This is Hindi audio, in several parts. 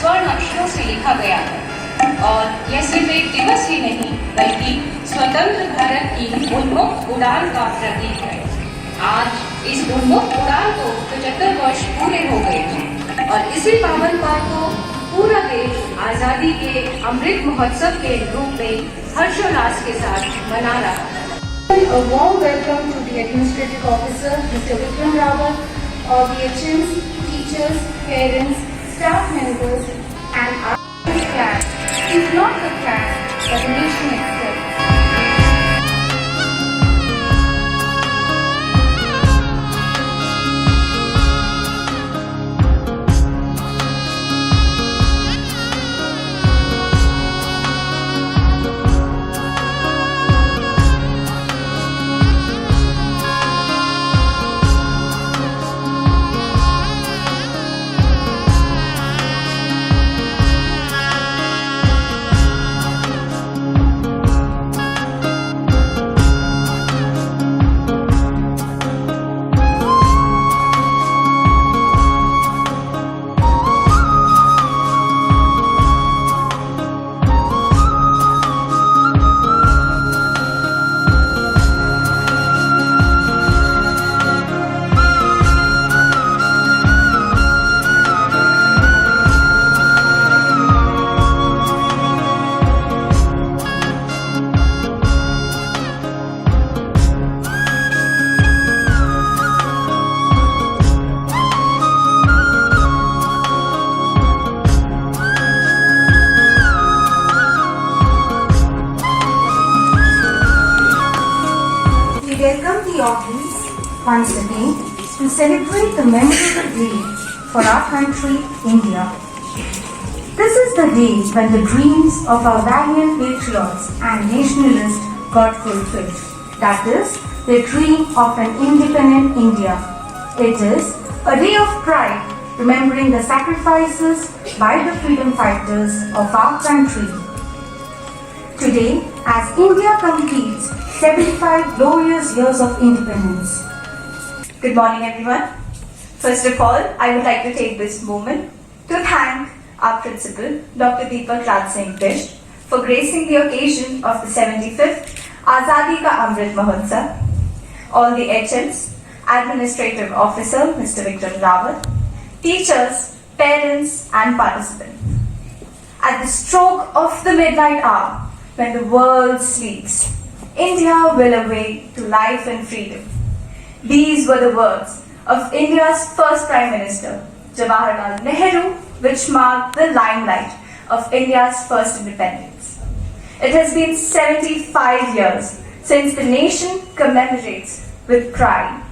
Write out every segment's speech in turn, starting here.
स्वर्ण अक्षरों से लिखा गया है। और यह सिर्फ एक दिवस ही नहीं बल्कि स्वतंत्र भारत की उन्मुक्त उड़ान का प्रतीक है। आज इस उन्मुक्त उड़ान को 75 वर्ष पूरे हो गए हैं और इसी पावन पर्व को पूरा देश आजादी के अमृत महोत्सव के रूप में हर्षोल्लास के साथ मना रहा है। A warm welcome to the Administrative Officer, Mr. Vikram Rawat, all the HMs, teachers, parents, staff members, and our class. If not the class, but the nation itself. Welcome the audience once again to celebrate the memorable day for our country, India. This is the day when the dreams of our valiant patriots and nationalists got fulfilled. That is, the dream of an independent India. It is a day of pride remembering the sacrifices by the freedom fighters of our country. Today, as India completes 75 glorious years of independence. Good morning, everyone. First of all, I would like to take this moment to thank our principal, Dr. Deepak Raj Singh Bisht, for gracing the occasion of the 75th Azadi Ka Amrit Mahotsav, all the HMs, Administrative Officer, Mr. Vikram Rawat, teachers, parents, and participants. At the stroke of the midnight hour, when the world sleeps, India will awake to life and freedom. These were the words of India's first Prime Minister, Jawaharlal Nehru, which marked the limelight of India's first independence. It has been 75 years since the nation commemorates with pride.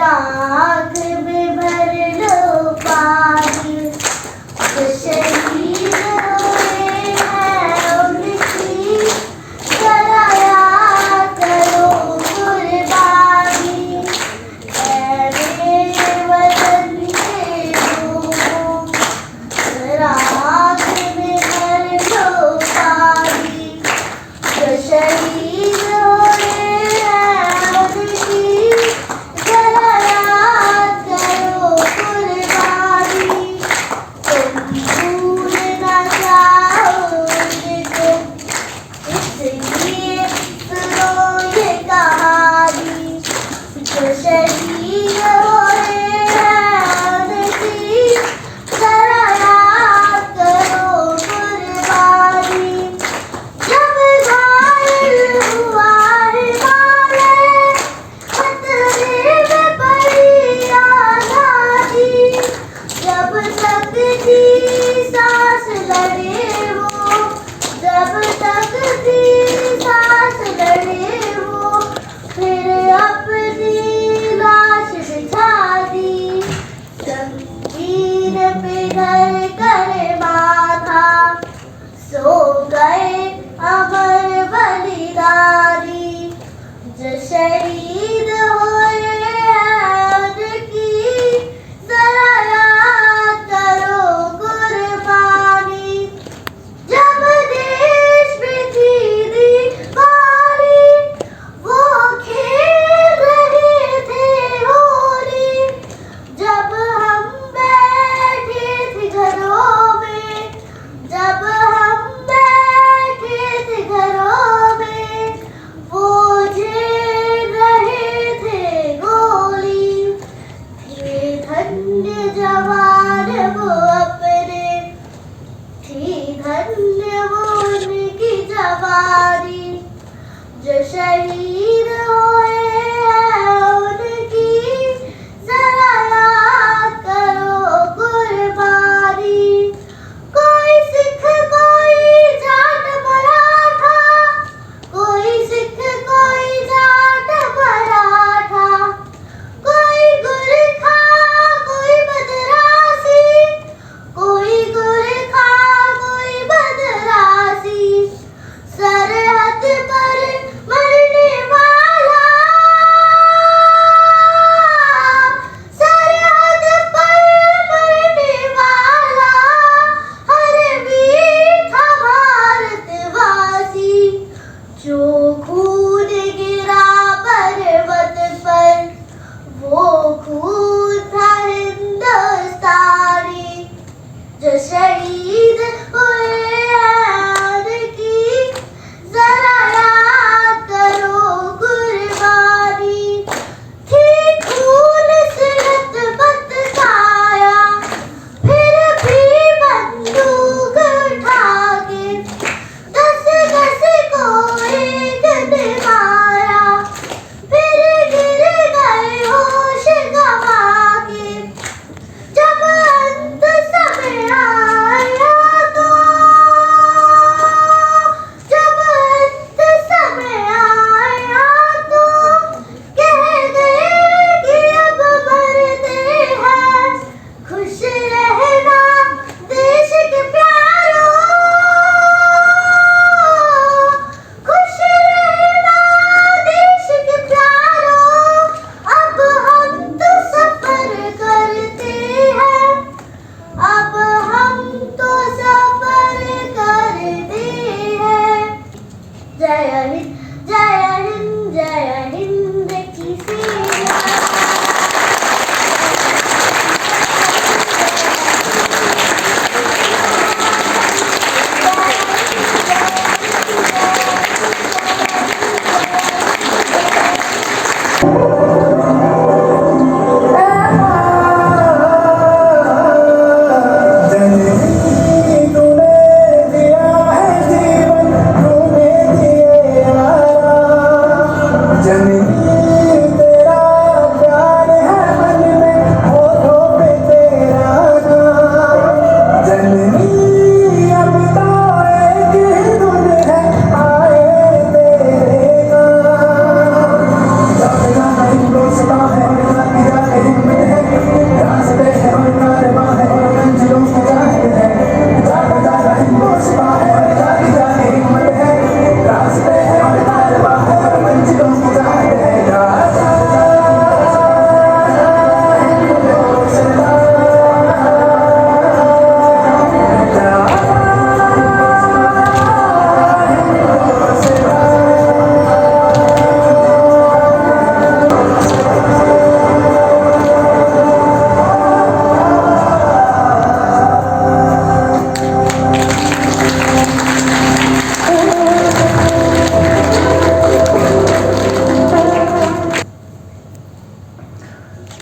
आँख में भर लो पानी, जो शहीद हुए हैं उनकी जरा याद करो कुर्बानी। ऐ मेरे वतन के लोगों, जरा आँख में भर लो पानी, जो शहीद हुए हैं उनकी जरा याद करो कुर्बानी। तुम भूल ना जाओगे तुम, इसलिए सुनो ये कहानी, जो शहीद हुए हैं उनकी जरा याद करो कुर्बानी। जब घायल हुआ हिमालय, खतरे में पड़ी आज़ादी, जब तक थी सांस लड़े वो, जब तक थी सांस लड़े वो, फिर अपनी लाश बिछा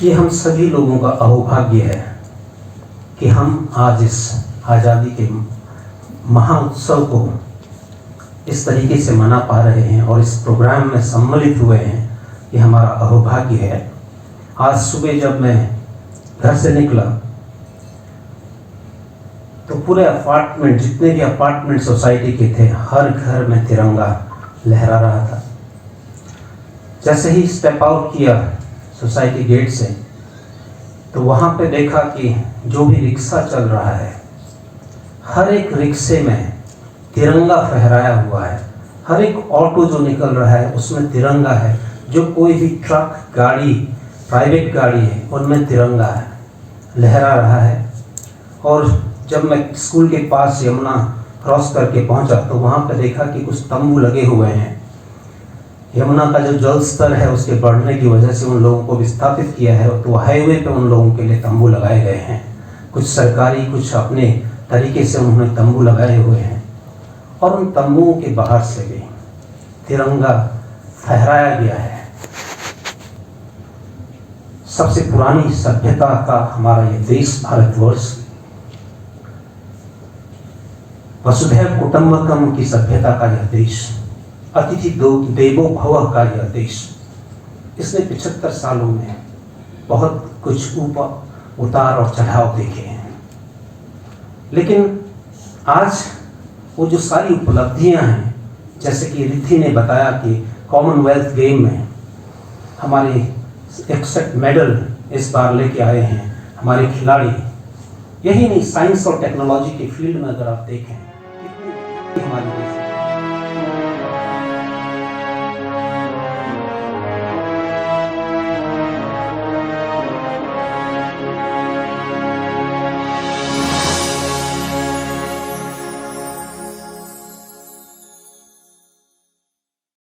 ये हम सभी लोगों का अहोभाग्य है कि हम आज इस आज़ादी के महाउत्सव को इस तरीके से मना पा रहे हैं और इस प्रोग्राम में सम्मिलित हुए हैं। ये हमारा अहोभाग्य है। आज सुबह जब मैं घर से निकला तो पूरे अपार्टमेंट, जितने भी अपार्टमेंट सोसाइटी के थे, हर घर में तिरंगा लहरा रहा था। जैसे ही स्टेप आउट किया सोसाइटी गेट से तो वहाँ पे देखा कि जो भी रिक्शा चल रहा है, हर एक रिक्शे में तिरंगा फहराया हुआ है। हर एक ऑटो जो निकल रहा है उसमें तिरंगा है। जो कोई भी ट्रक, गाड़ी, प्राइवेट गाड़ी है, उनमें तिरंगा है, लहरा रहा है। और जब मैं स्कूल के पास यमुना क्रॉस करके पहुंचा तो वहाँ पर देखा कि कुछ तंबू लगे हुए हैं। यमुना का जो जल स्तर है उसके बढ़ने की वजह से उन लोगों को विस्थापित किया है, तो हाईवे पे उन लोगों के लिए तंबू लगाए गए हैं। कुछ सरकारी, कुछ अपने तरीके से उन्होंने तंबू लगाए हुए हैं और उन तंबुओं के बाहर से भी तिरंगा फहराया गया है। सबसे पुरानी सभ्यता का हमारा ये देश भारतवर्ष, वसुधैव कुटुंबकम की सभ्यता का यह देश, अतिथि देवो भव का यह देश, इसने 75 सालों में बहुत कुछ ऊपर उतार और चढ़ाव देखे हैं। लेकिन आज वो जो सारी उपलब्धियां हैं, जैसे कि रिद्धि ने बताया कि कॉमनवेल्थ गेम में हमारे 61 मेडल इस बार लेके आए हैं हमारे खिलाड़ी। यही नहीं, साइंस और टेक्नोलॉजी के फील्ड में अगर आप देखें, हमारी